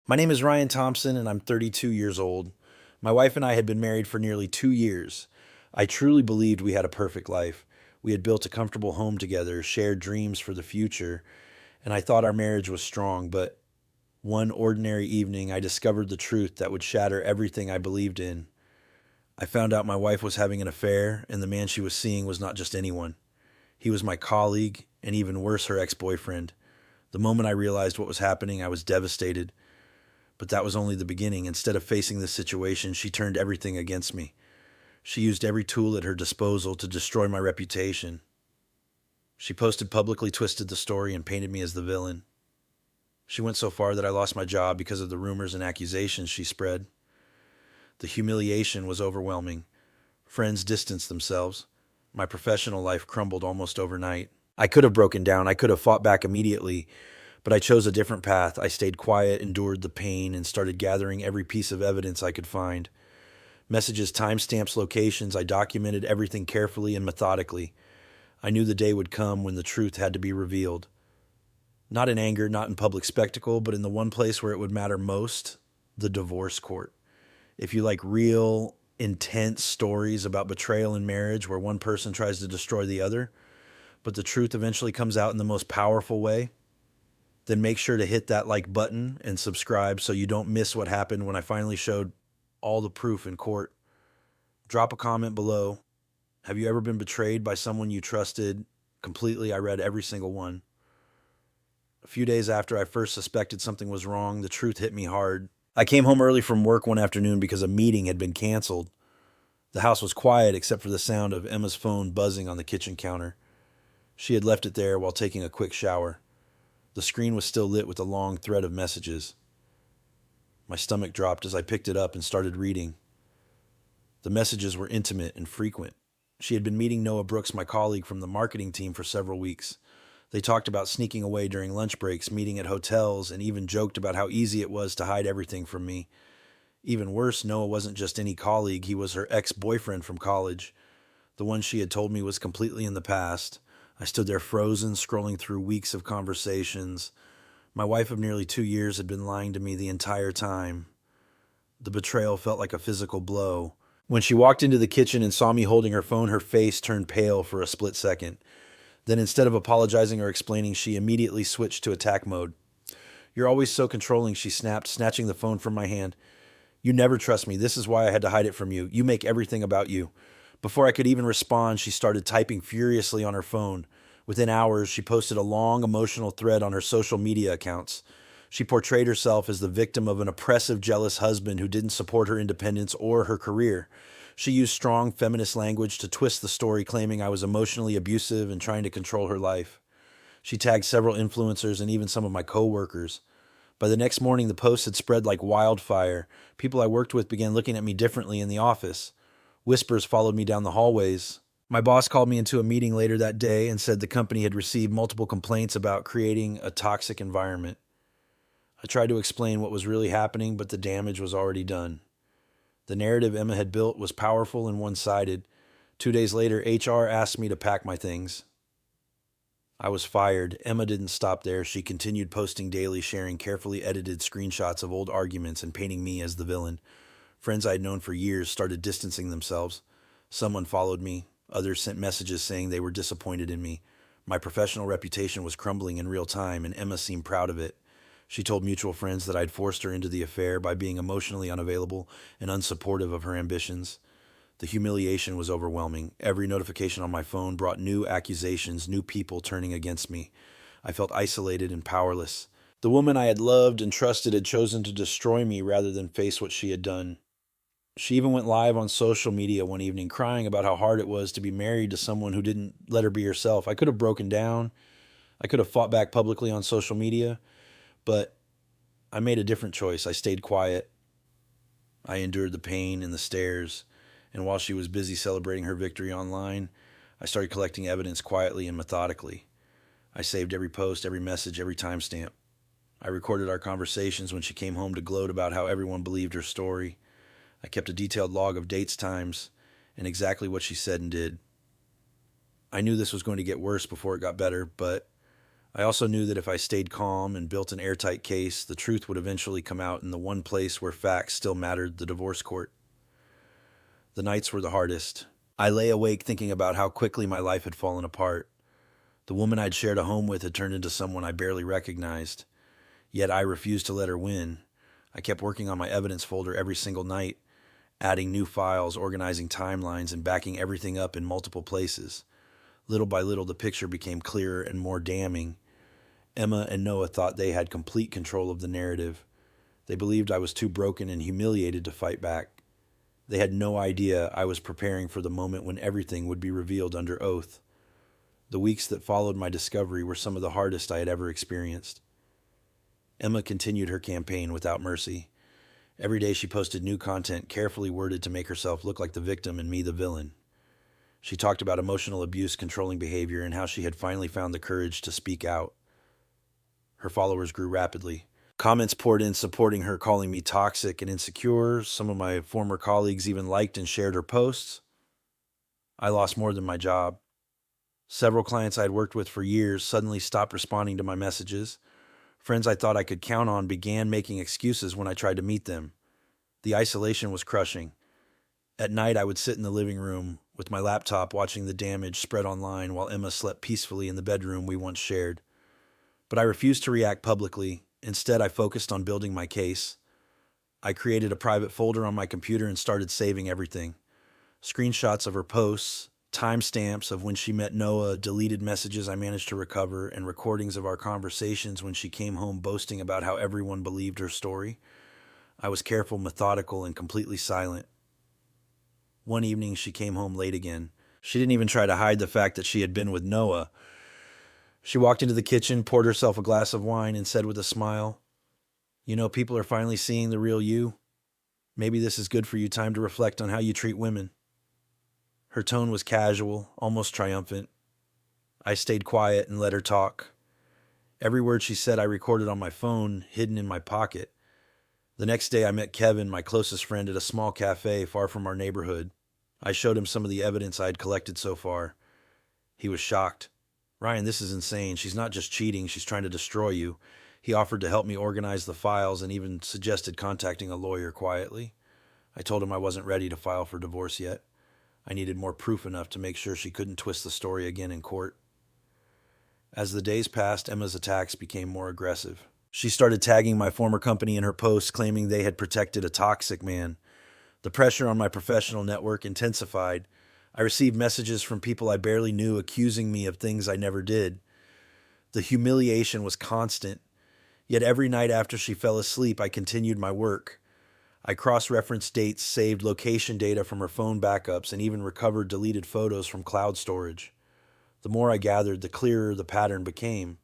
My name is Ryan Thompson, and I'm 32 years old. My wife and I had been married for nearly 2 years. I truly believed we had a perfect life. We had built a comfortable home together, shared dreams for the future, and I thought our marriage was strong. But one ordinary evening, I discovered the truth that would shatter everything I believed in. I found out my wife was having an affair, and the man she was seeing was not just anyone. He was my colleague, and even worse, her ex boyfriend. The moment I realized what was happening, I was devastated. But that was only the beginning. Instead of facing this situation, she turned everything against me. She used every tool at her disposal to destroy my reputation. She posted publicly, twisted the story, and painted me as the villain. She went so far that I lost my job because of the rumors and accusations she spread. The humiliation was overwhelming. Friends distanced themselves. My professional life crumbled almost overnight. I could have broken down. I could have fought back immediately, but I chose a different path. I stayed quiet, endured the pain, and started gathering every piece of evidence I could find. Messages, timestamps, locations. I documented everything carefully and methodically. I knew the day would come when the truth had to be revealed. Not in anger, not in public spectacle, but in the one place where it would matter most, the divorce court. If you like real, intense stories about betrayal in marriage where one person tries to destroy the other, but the truth eventually comes out in the most powerful way, then make sure to hit that like button and subscribe so you don't miss what happened when I finally showed all the proof in court. Drop a comment below. Have you ever been betrayed by someone you trusted completely? I read every single one. A few days after I first suspected something was wrong, the truth hit me hard. I came home early from work one afternoon because a meeting had been canceled. The house was quiet except for the sound of Emma's phone buzzing on the kitchen counter. She had left it there while taking a quick shower. The screen was still lit with a long thread of messages. My stomach dropped as I picked it up and started reading. The messages were intimate and frequent. She had been meeting Noah Brooks, my colleague from the marketing team, for several weeks. They talked about sneaking away during lunch breaks, meeting at hotels, and even joked about how easy it was to hide everything from me. Even worse, Noah wasn't just any colleague, he was her ex-boyfriend from college. The one she had told me was completely in the past. I stood there frozen, scrolling through weeks of conversations. My wife of nearly 2 years had been lying to me the entire time. The betrayal felt like a physical blow. When she walked into the kitchen and saw me holding her phone, her face turned pale for a split second. Then instead of apologizing or explaining, she immediately switched to attack mode. "You're always so controlling," she snapped, snatching the phone from my hand. "You never trust me. This is why I had to hide it from you. You make everything about you." Before I could even respond, she started typing furiously on her phone. Within hours, she posted a long, emotional thread on her social media accounts. She portrayed herself as the victim of an oppressive, jealous husband who didn't support her independence or her career. She used strong feminist language to twist the story, claiming I was emotionally abusive and trying to control her life. She tagged several influencers and even some of my coworkers. By the next morning, the post had spread like wildfire. People I worked with began looking at me differently in the office. Whispers followed me down the hallways. My boss called me into a meeting later that day and said the company had received multiple complaints about creating a toxic environment. I tried to explain what was really happening, but the damage was already done. The narrative Emma had built was powerful and one-sided. 2 days later, HR asked me to pack my things. I was fired. Emma didn't stop there. She continued posting daily, sharing carefully edited screenshots of old arguments and painting me as the villain. Friends I had known for years started distancing themselves. Some unfollowed me. Others sent messages saying they were disappointed in me. My professional reputation was crumbling in real time, and Emma seemed proud of it. She told mutual friends that I'd forced her into the affair by being emotionally unavailable and unsupportive of her ambitions. The humiliation was overwhelming. Every notification on my phone brought new accusations, new people turning against me. I felt isolated and powerless. The woman I had loved and trusted had chosen to destroy me rather than face what she had done. She even went live on social media one evening, crying about how hard it was to be married to someone who didn't let her be herself. I could have broken down. I could have fought back publicly on social media, but I made a different choice. I stayed quiet. I endured the pain and the stares, and while she was busy celebrating her victory online, I started collecting evidence quietly and methodically. I saved every post, every message, every timestamp. I recorded our conversations when she came home to gloat about how everyone believed her story. I kept a detailed log of dates, times, and exactly what she said and did. I knew this was going to get worse before it got better, but I also knew that if I stayed calm and built an airtight case, the truth would eventually come out in the one place where facts still mattered, the divorce court. The nights were the hardest. I lay awake thinking about how quickly my life had fallen apart. The woman I'd shared a home with had turned into someone I barely recognized. Yet I refused to let her win. I kept working on my evidence folder every single night, adding new files, organizing timelines, and backing everything up in multiple places. Little by little, the picture became clearer and more damning. Emma and Noah thought they had complete control of the narrative. They believed I was too broken and humiliated to fight back. They had no idea I was preparing for the moment when everything would be revealed under oath. The weeks that followed my discovery were some of the hardest I had ever experienced. Emma continued her campaign without mercy. Every day she posted new content carefully worded to make herself look like the victim and me the villain. She talked about emotional abuse, controlling behavior, and how she had finally found the courage to speak out. Her followers grew rapidly. Comments poured in supporting her, calling me toxic and insecure. Some of my former colleagues even liked and shared her posts. I lost more than my job. Several clients I had worked with for years suddenly stopped responding to my messages. Friends I thought I could count on began making excuses when I tried to meet them. The isolation was crushing. At night, I would sit in the living room with my laptop watching the damage spread online while Emma slept peacefully in the bedroom we once shared. But I refused to react publicly. Instead, I focused on building my case. I created a private folder on my computer and started saving everything. Screenshots of her posts, timestamps of when she met Noah, deleted messages I managed to recover, and recordings of our conversations when she came home boasting about how everyone believed her story. I was careful, methodical, and completely silent. One evening, she came home late again. She didn't even try to hide the fact that she had been with Noah. She walked into the kitchen, poured herself a glass of wine, and said with a smile, "You know, people are finally seeing the real you. Maybe this is good for you time to reflect on how you treat women." Her tone was casual, almost triumphant. I stayed quiet and let her talk. Every word she said I recorded on my phone, hidden in my pocket. The next day I met Kevin, my closest friend, at a small cafe far from our neighborhood. I showed him some of the evidence I had collected so far. He was shocked. "Ryan, this is insane. She's not just cheating, she's trying to destroy you." He offered to help me organize the files and even suggested contacting a lawyer quietly. I told him I wasn't ready to file for divorce yet. I needed more proof enough to make sure she couldn't twist the story again in court. As the days passed, Emma's attacks became more aggressive. She started tagging my former company in her posts, claiming they had protected a toxic man. The pressure on my professional network intensified. I received messages from people I barely knew accusing me of things I never did. The humiliation was constant. Yet every night after she fell asleep, I continued my work. I cross-referenced dates, saved location data from her phone backups, and even recovered deleted photos from cloud storage. The more I gathered, the clearer the pattern became.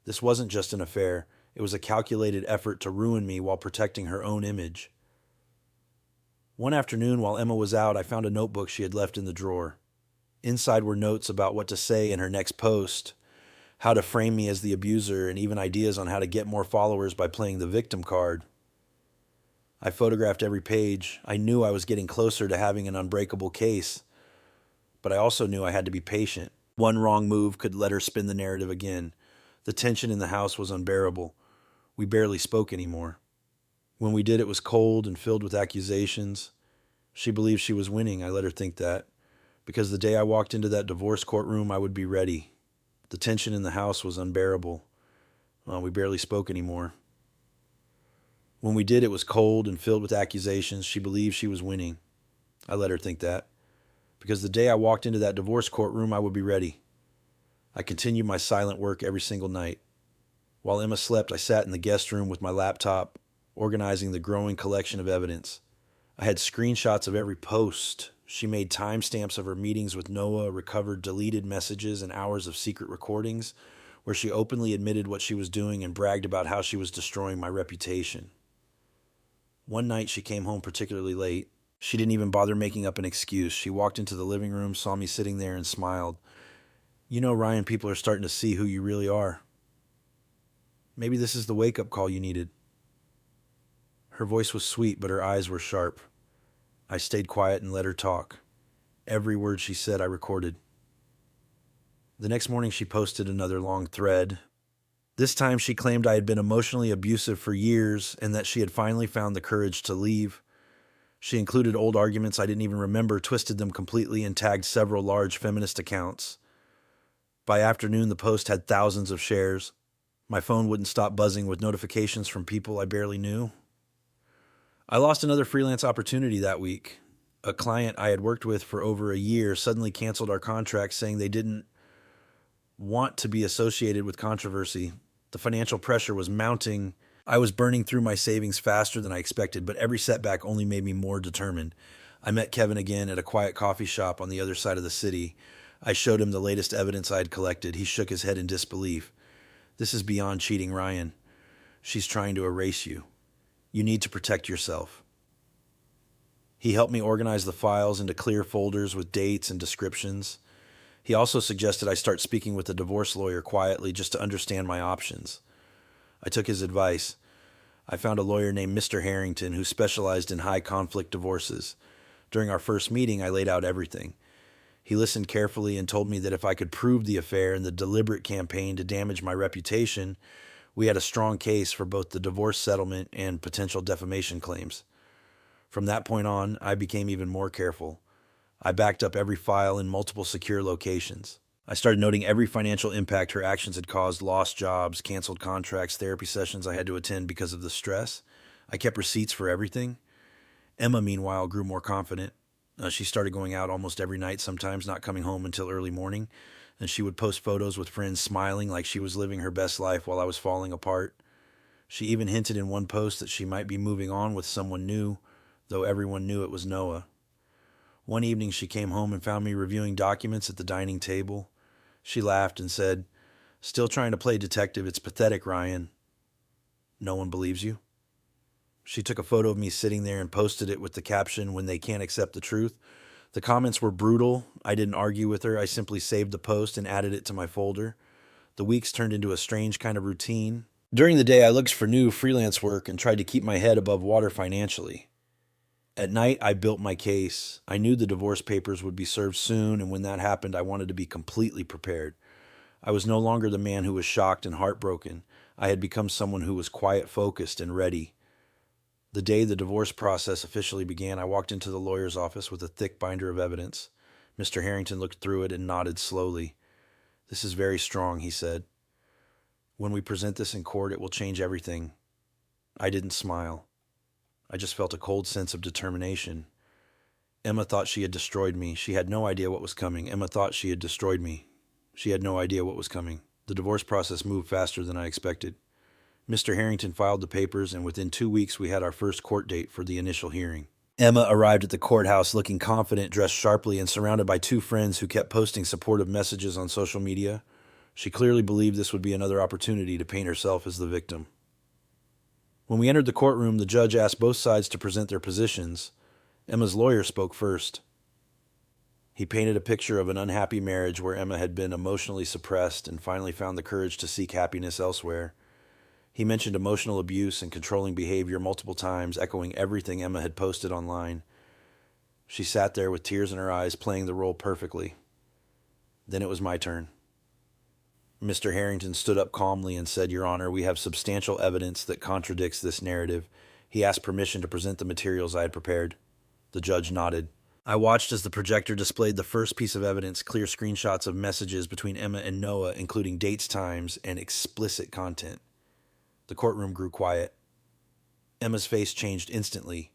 This wasn't just an affair. It was a calculated effort to ruin me while protecting her own image. One afternoon, while Emma was out, I found a notebook she had left in the drawer. Inside were notes about what to say in her next post, how to frame me as the abuser, and even ideas on how to get more followers by playing the victim card. I photographed every page. I knew I was getting closer to having an unbreakable case, but I also knew I had to be patient. One wrong move could let her spin the narrative again. The tension in the house was unbearable. We barely spoke anymore. When we did, it was cold and filled with accusations. She believed she was winning. I let her think that. Because the day I walked into that divorce courtroom, I would be ready. The tension in the house was unbearable. We barely spoke anymore. When we did, it was cold and filled with accusations. She believed she was winning. I let her think that. Because the day I walked into that divorce courtroom, I would be ready. I continued my silent work every single night. While Emma slept, I sat in the guest room with my laptop, organizing the growing collection of evidence. I had screenshots of every post. She made timestamps of her meetings with Noah, recovered deleted messages and hours of secret recordings, where she openly admitted what she was doing and bragged about how she was destroying my reputation. One night she came home particularly late. She didn't even bother making up an excuse. She walked into the living room, saw me sitting there, and smiled. "You know, Ryan, people are starting to see who you really are. Maybe this is the wake-up call you needed." Her voice was sweet, but her eyes were sharp. I stayed quiet and let her talk. Every word she said I recorded. The next morning, she posted another long thread. This time, she claimed I had been emotionally abusive for years and that she had finally found the courage to leave. She included old arguments I didn't even remember, twisted them completely, and tagged several large feminist accounts. By afternoon, the post had thousands of shares. My phone wouldn't stop buzzing with notifications from people I barely knew. I lost another freelance opportunity that week. A client I had worked with for over a year suddenly canceled our contract, saying they didn't want to be associated with controversy. The financial pressure was mounting. I was burning through my savings faster than I expected, but every setback only made me more determined. I met Kevin again at a quiet coffee shop on the other side of the city. I showed him the latest evidence I had collected. He shook his head in disbelief. "This is beyond cheating, Ryan. She's trying to erase you. You need to protect yourself." He helped me organize the files into clear folders with dates and descriptions. He also suggested I start speaking with a divorce lawyer quietly just to understand my options. I took his advice. I found a lawyer named Mr. Harrington who specialized in high conflict divorces. During our first meeting, I laid out everything. He listened carefully and told me that if I could prove the affair and the deliberate campaign to damage my reputation, we had a strong case for both the divorce settlement and potential defamation claims. From that point on, I became even more careful. I backed up every file in multiple secure locations. I started noting every financial impact her actions had caused: lost jobs, canceled contracts, therapy sessions I had to attend because of the stress. I kept receipts for everything. Emma, meanwhile, grew more confident. She started going out almost every night, sometimes not coming home until early morning, and she would post photos with friends smiling like she was living her best life while I was falling apart. She even hinted in one post that she might be moving on with someone new, though everyone knew it was Noah. One evening she came home and found me reviewing documents at the dining table. She laughed and said, "Still trying to play detective. It's pathetic, Ryan." "No one believes you?" She took a photo of me sitting there and posted it with the caption, "When they can't accept the truth." The comments were brutal. I didn't argue with her. I simply saved the post and added it to my folder. The weeks turned into a strange kind of routine. During the day, I looked for new freelance work and tried to keep my head above water financially. At night, I built my case. I knew the divorce papers would be served soon, and when that happened, I wanted to be completely prepared. I was no longer the man who was shocked and heartbroken. I had become someone who was quiet, focused, and ready. The day the divorce process officially began, I walked into the lawyer's office with a thick binder of evidence. Mr. Harrington looked through it and nodded slowly. "This is very strong," he said. "When we present this in court, it will change everything." I didn't smile. I just felt a cold sense of determination. Emma thought she had destroyed me. She had no idea what was coming. Emma thought she had destroyed me. She had no idea what was coming. The divorce process moved faster than I expected. Mr. Harrington filed the papers, and within 2 weeks we had our first court date for the initial hearing. Emma arrived at the courthouse looking confident, dressed sharply, and surrounded by two friends who kept posting supportive messages on social media. She clearly believed this would be another opportunity to paint herself as the victim. When we entered the courtroom, the judge asked both sides to present their positions. Emma's lawyer spoke first. He painted a picture of an unhappy marriage where Emma had been emotionally suppressed and finally found the courage to seek happiness elsewhere. He mentioned emotional abuse and controlling behavior multiple times, echoing everything Emma had posted online. She sat there with tears in her eyes, playing the role perfectly. Then it was my turn. Mr. Harrington stood up calmly and said, "Your Honor, we have substantial evidence that contradicts this narrative." He asked permission to present the materials I had prepared. The judge nodded. I watched as the projector displayed the first piece of evidence, clear screenshots of messages between Emma and Noah, including dates, times, and explicit content. The courtroom grew quiet. Emma's face changed instantly.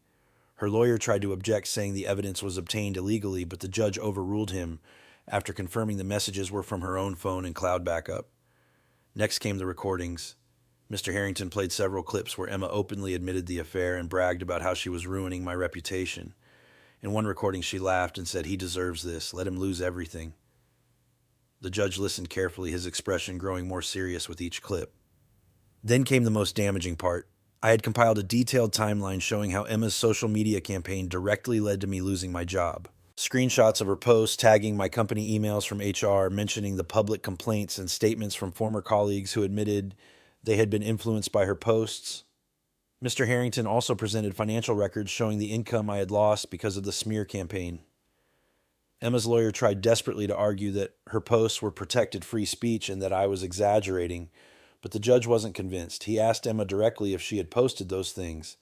Her lawyer tried to object, saying the evidence was obtained illegally, but the judge overruled him after confirming the messages were from her own phone and cloud backup. Next came the recordings. Mr. Harrington played several clips where Emma openly admitted the affair and bragged about how she was ruining my reputation. In one recording, she laughed and said, "He deserves this. Let him lose everything." The judge listened carefully, his expression growing more serious with each clip. Then came the most damaging part. I had compiled a detailed timeline showing how Emma's social media campaign directly led to me losing my job. Screenshots of her posts tagging my company emails from HR, mentioning the public complaints and statements from former colleagues who admitted they had been influenced by her posts. Mr. Harrington also presented financial records showing the income I had lost because of the smear campaign. Emma's lawyer tried desperately to argue that her posts were protected free speech and that I was exaggerating, but the judge wasn't convinced. He asked Emma directly if she had posted those things.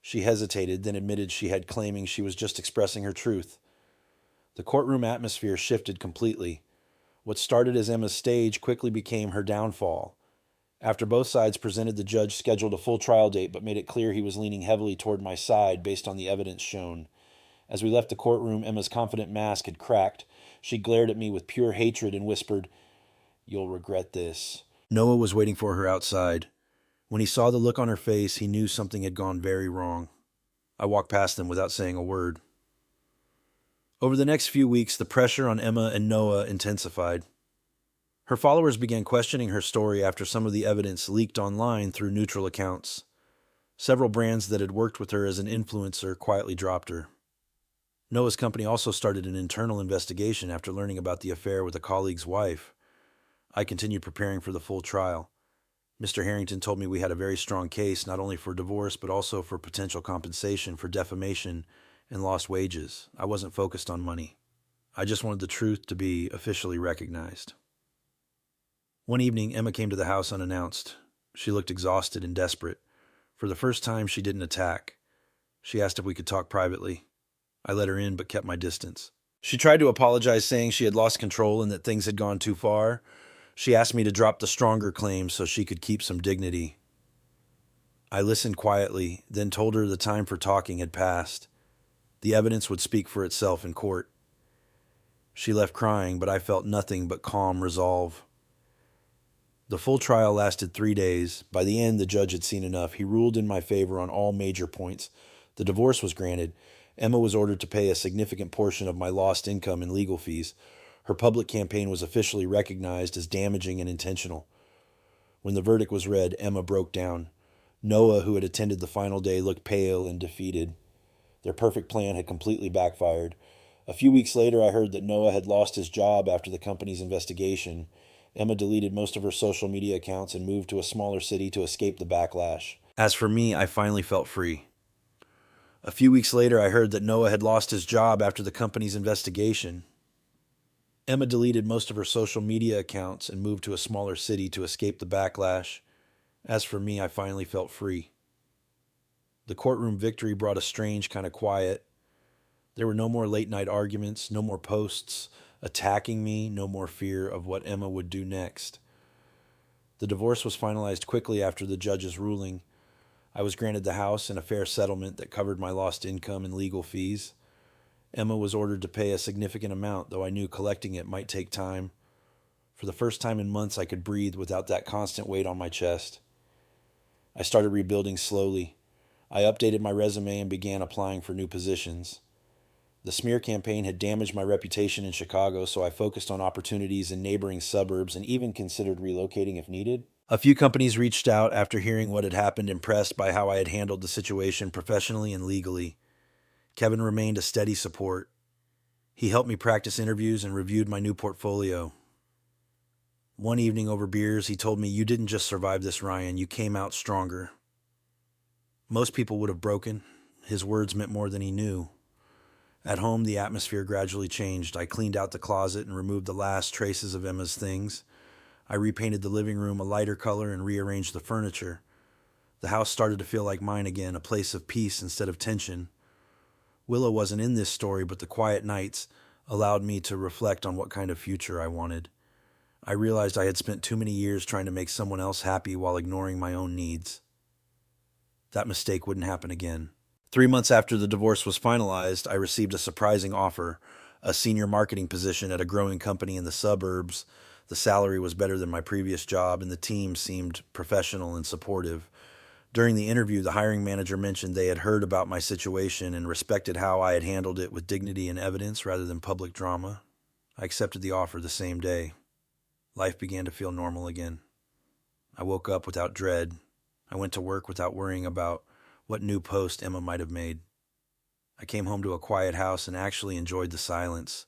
She hesitated, then admitted she had, claiming she was just expressing her truth. The courtroom atmosphere shifted completely. What started as Emma's stage quickly became her downfall. After both sides presented, the judge scheduled a full trial date but made it clear he was leaning heavily toward my side based on the evidence shown. As we left the courtroom, Emma's confident mask had cracked. She glared at me with pure hatred and whispered, "You'll regret this." Noah was waiting for her outside. When he saw the look on her face, he knew something had gone very wrong. I walked past them without saying a word. Over the next few weeks, the pressure on Emma and Noah intensified. Her followers began questioning her story after some of the evidence leaked online through neutral accounts. Several brands that had worked with her as an influencer quietly dropped her. Noah's company also started an internal investigation after learning about the affair with a colleague's wife. I continued preparing for the full trial. Mr. Harrington told me we had a very strong case, not only for divorce, but also for potential compensation for defamation and lost wages. I wasn't focused on money. I just wanted the truth to be officially recognized. One evening, Emma came to the house unannounced. She looked exhausted and desperate. For the first time, she didn't attack. She asked if we could talk privately. I let her in, but kept my distance. She tried to apologize, saying she had lost control and that things had gone too far. She asked me to drop the stronger claims so she could keep some dignity. I listened quietly, then told her the time for talking had passed. The evidence would speak for itself in court. She left crying, but I felt nothing but calm resolve. The full trial lasted 3 days. By the end, the judge had seen enough. He ruled in my favor on all major points. The divorce was granted. Emma was ordered to pay a significant portion of my lost income in legal fees. Her public campaign was officially recognized as damaging and intentional. When the verdict was read, Emma broke down. Noah, who had attended the final day, looked pale and defeated. Their perfect plan had completely backfired. A few weeks later, I heard that Noah had lost his job after the company's investigation. Emma deleted most of her social media accounts and moved to a smaller city to escape the backlash. As for me, I finally felt free. A few weeks later, I heard that Noah had lost his job after the company's investigation. Emma deleted most of her social media accounts and moved to a smaller city to escape the backlash. As for me, I finally felt free. The courtroom victory brought a strange kind of quiet. There were no more late-night arguments, no more posts attacking me, no more fear of what Emma would do next. The divorce was finalized quickly after the judge's ruling. I was granted the house and a fair settlement that covered my lost income and legal fees. Emma was ordered to pay a significant amount, though I knew collecting it might take time. For the first time in months, I could breathe without that constant weight on my chest. I started rebuilding slowly. I updated my resume and began applying for new positions. The smear campaign had damaged my reputation in Chicago, so I focused on opportunities in neighboring suburbs and even considered relocating if needed. A few companies reached out after hearing what had happened, impressed by how I had handled the situation professionally and legally. Kevin remained a steady support. He helped me practice interviews and reviewed my new portfolio. One evening over beers, he told me, "You didn't just survive this, Ryan. You came out stronger." Most people would have broken. His words meant more than he knew. At home, the atmosphere gradually changed. I cleaned out the closet and removed the last traces of Emma's things. I repainted the living room a lighter color and rearranged the furniture. The house started to feel like mine again, a place of peace instead of tension. Willow wasn't in this story, but the quiet nights allowed me to reflect on what kind of future I wanted. I realized I had spent too many years trying to make someone else happy while ignoring my own needs. That mistake wouldn't happen again. 3 months after the divorce was finalized, I received a surprising offer, a senior marketing position at a growing company in the suburbs. The salary was better than my previous job, and the team seemed professional and supportive. During the interview, the hiring manager mentioned they had heard about my situation and respected how I had handled it with dignity and evidence rather than public drama. I accepted the offer the same day. Life began to feel normal again. I woke up without dread. I went to work without worrying about what new post Emma might have made. I came home to a quiet house and actually enjoyed the silence.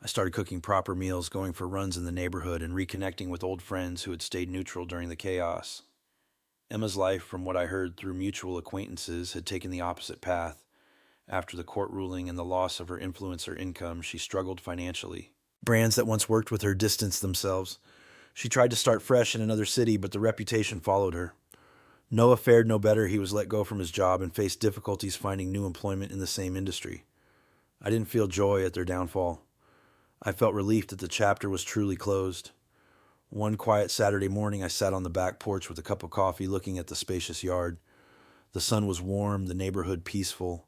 I started cooking proper meals, going for runs in the neighborhood, and reconnecting with old friends who had stayed neutral during the chaos. Emma's life, from what I heard through mutual acquaintances, had taken the opposite path. After the court ruling and the loss of her influencer income, she struggled financially. Brands that once worked with her distanced themselves. She tried to start fresh in another city, but the reputation followed her. Noah fared no better. He was let go from his job and faced difficulties finding new employment in the same industry. I didn't feel joy at their downfall. I felt relief that the chapter was truly closed. One quiet Saturday morning, I sat on the back porch with a cup of coffee looking at the spacious yard. The sun was warm, the neighborhood peaceful.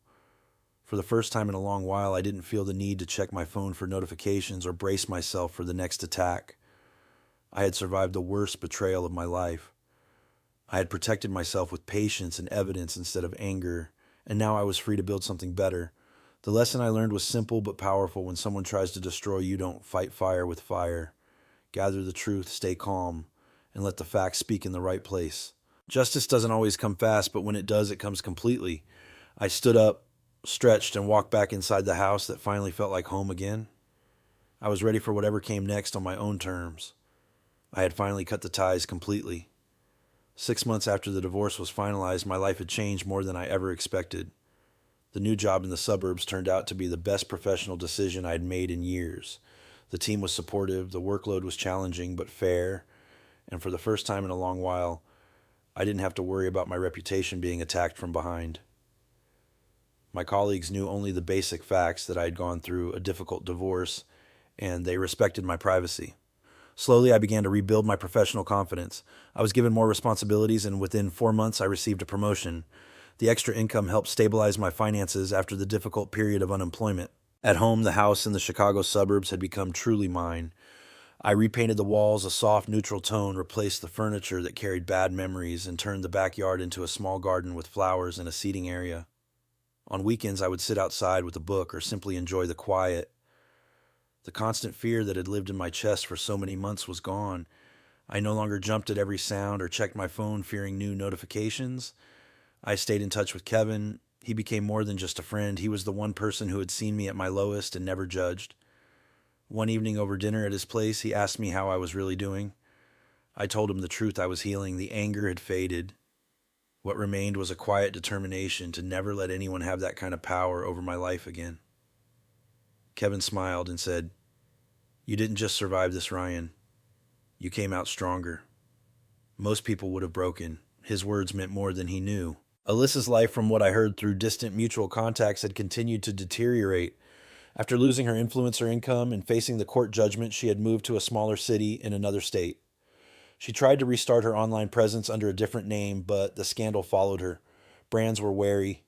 For the first time in a long while, I didn't feel the need to check my phone for notifications or brace myself for the next attack. I had survived the worst betrayal of my life. I had protected myself with patience and evidence instead of anger, and now I was free to build something better. The lesson I learned was simple but powerful. When someone tries to destroy you, don't fight fire with fire. Gather the truth, stay calm, and let the facts speak in the right place. Justice doesn't always come fast, but when it does, it comes completely. I stood up, stretched, and walked back inside the house that finally felt like home again. I was ready for whatever came next on my own terms. I had finally cut the ties completely. 6 months after the divorce was finalized, my life had changed more than I ever expected. The new job in the suburbs turned out to be the best professional decision I had made in years. The team was supportive, the workload was challenging but fair, and for the first time in a long while, I didn't have to worry about my reputation being attacked from behind. My colleagues knew only the basic facts that I had gone through a difficult divorce, and they respected my privacy. Slowly, I began to rebuild my professional confidence. I was given more responsibilities, and within 4 months, I received a promotion. The extra income helped stabilize my finances after the difficult period of unemployment. At home, the house in the Chicago suburbs had become truly mine. I repainted the walls a soft, neutral tone, replaced the furniture that carried bad memories, and turned the backyard into a small garden with flowers and a seating area. On weekends, I would sit outside with a book or simply enjoy the quiet. The constant fear that had lived in my chest for so many months was gone. I no longer jumped at every sound or checked my phone fearing new notifications. I stayed in touch with Kevin. He became more than just a friend. He was the one person who had seen me at my lowest and never judged. One evening over dinner at his place, he asked me how I was really doing. I told him the truth. I was healing. The anger had faded. What remained was a quiet determination to never let anyone have that kind of power over my life again. Kevin smiled and said, "You didn't just survive this, Ryan. You came out stronger." Most people would have broken. His words meant more than he knew. Alyssa's life, from what I heard through distant mutual contacts, had continued to deteriorate. After losing her influencer income and facing the court judgment, she had moved to a smaller city in another state. She tried to restart her online presence under a different name, but the scandal followed her. Brands were wary.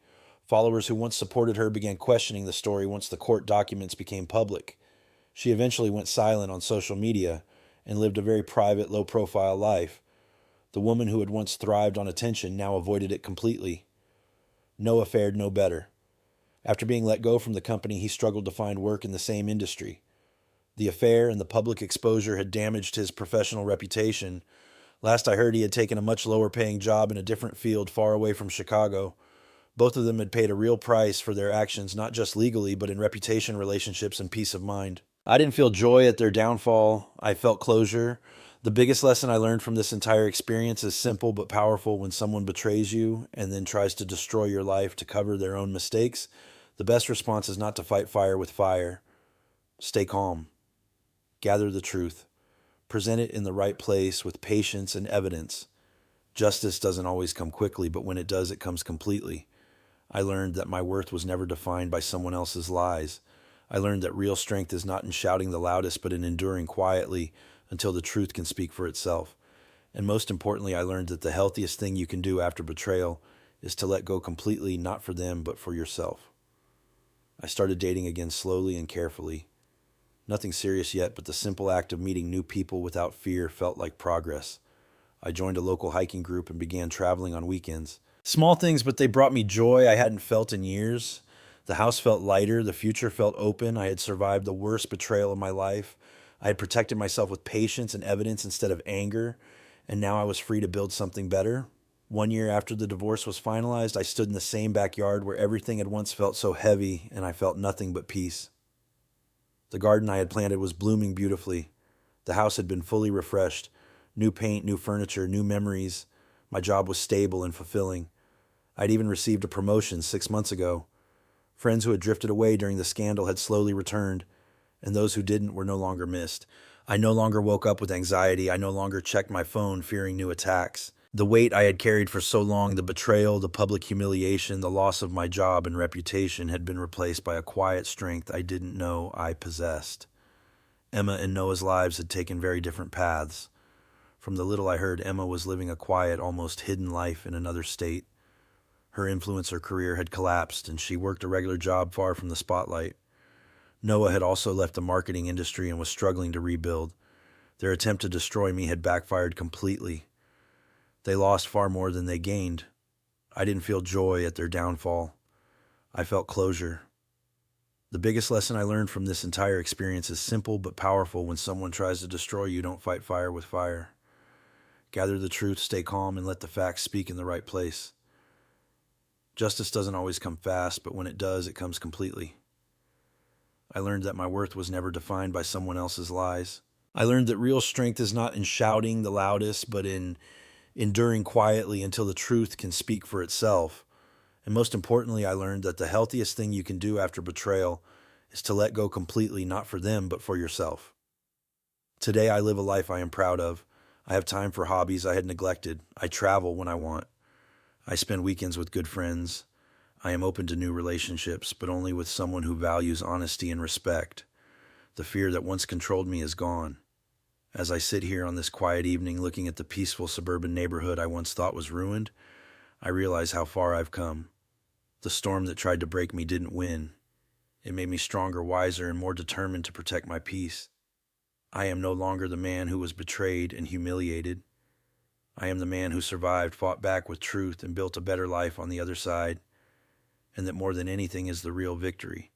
Followers who once supported her began questioning the story once the court documents became public. She eventually went silent on social media and lived a very private, low-profile life. The woman who had once thrived on attention now avoided it completely. Noah fared no better. After being let go from the company, he struggled to find work in the same industry. The affair and the public exposure had damaged his professional reputation. Last I heard, he had taken a much lower-paying job in a different field far away from Chicago. Both of them had paid a real price for their actions, not just legally, but in reputation, relationships, and peace of mind. I didn't feel joy at their downfall. I felt closure. The biggest lesson I learned from this entire experience is simple but powerful. When someone betrays you and then tries to destroy your life to cover their own mistakes, the best response is not to fight fire with fire. Stay calm. Gather the truth. Present it in the right place with patience and evidence. Justice doesn't always come quickly, but when it does, it comes completely. I learned that my worth was never defined by someone else's lies. I learned that real strength is not in shouting the loudest, but in enduring quietly until the truth can speak for itself. And most importantly, I learned that the healthiest thing you can do after betrayal is to let go completely, not for them, but for yourself. I started dating again slowly and carefully. Nothing serious yet, but the simple act of meeting new people without fear felt like progress. I joined a local hiking group and began traveling on weekends. Small things, but they brought me joy I hadn't felt in years. The house felt lighter, the future felt open. I had survived the worst betrayal of my life. I had protected myself with patience and evidence instead of anger, and now I was free to build something better. 1 year after the divorce was finalized, I stood in the same backyard where everything had once felt so heavy, and I felt nothing but peace. The garden I had planted was blooming beautifully. The house had been fully refreshed. New paint, new furniture, new memories. My job was stable and fulfilling. I'd even received a promotion 6 months ago. Friends who had drifted away during the scandal had slowly returned, and those who didn't were no longer missed. I no longer woke up with anxiety. I no longer checked my phone fearing new attacks. The weight I had carried for so long, the betrayal, the public humiliation, the loss of my job and reputation had been replaced by a quiet strength I didn't know I possessed. Emma and Noah's lives had taken very different paths. From the little I heard, Emma was living a quiet, almost hidden life in another state. Her influencer career had collapsed, and she worked a regular job far from the spotlight. Noah had also left the marketing industry and was struggling to rebuild. Their attempt to destroy me had backfired completely. They lost far more than they gained. I didn't feel joy at their downfall. I felt closure. The biggest lesson I learned from this entire experience is simple but powerful. When someone tries to destroy you, don't fight fire with fire. Gather the truth, stay calm, and let the facts speak in the right place. Justice doesn't always come fast, but when it does, it comes completely. I learned that my worth was never defined by someone else's lies. I learned that real strength is not in shouting the loudest, but in enduring quietly until the truth can speak for itself. And most importantly, I learned that the healthiest thing you can do after betrayal is to let go completely, not for them, but for yourself. Today, I live a life I am proud of. I have time for hobbies I had neglected. I travel when I want. I spend weekends with good friends. I am open to new relationships, but only with someone who values honesty and respect. The fear that once controlled me is gone. As I sit here on this quiet evening looking at the peaceful suburban neighborhood I once thought was ruined, I realize how far I've come. The storm that tried to break me didn't win. It made me stronger, wiser, and more determined to protect my peace. I am no longer the man who was betrayed and humiliated. I am the man who survived, fought back with truth, and built a better life on the other side. And that more than anything is the real victory.